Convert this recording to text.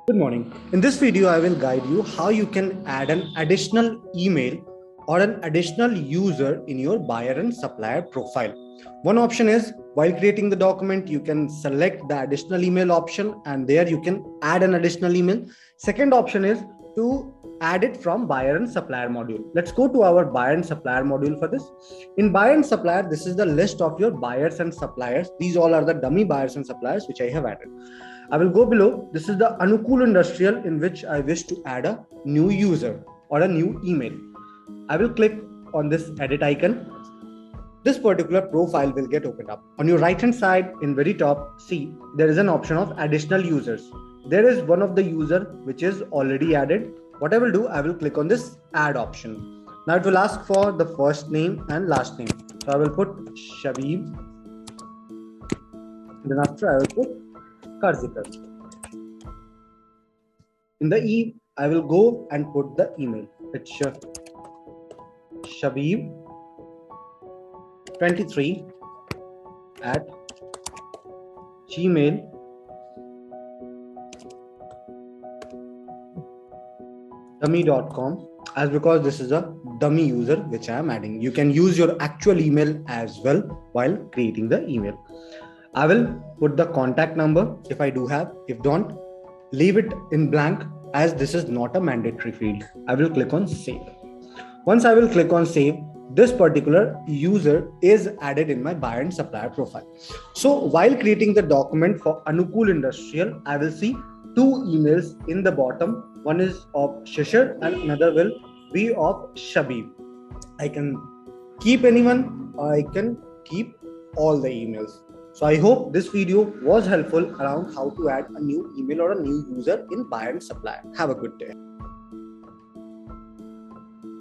Good morning. In this video, I will guide you how you can add an additional email or an additional user in your buyer and supplier profile. One option is while creating the document, you can select the additional email option and there you can add an additional email. Second option is to add it from buyer and supplier module. Let's go to our buyer and supplier module for this. In buyer and supplier, this is the list of your buyers and suppliers. These all are the dummy buyers and suppliers which I have added. I will go below. This is the Anukul Industrial in which I wish to add a new user or a new email. I will click on this edit icon. This particular profile will get opened up. On your right hand side in very top, see there is an option of additional users. There is one of the user which is already added. What I will do, I will click on this add option. Now it will ask for the first name and last name. So I will put Shabib. Then after I will put Karzikar. In the I will go and put the email. It's Shabib23 at gmail.com, as because this is a dummy user which I am adding. You can use your actual email as well while creating the email. I will put the contact number if I do have. If don't, leave it in blank as this is not a mandatory field. I will click on save. Once I will click on save, this particular user is added in my buyer and supplier profile. So while creating the document for Anukul Industrial, I will see two emails in the bottom. One is of Shishir and another will be of Shabib. I can keep anyone or I can keep all the emails. So I hope this video was helpful around how to add a new email or a new user in buyer and supplier. Have a good day.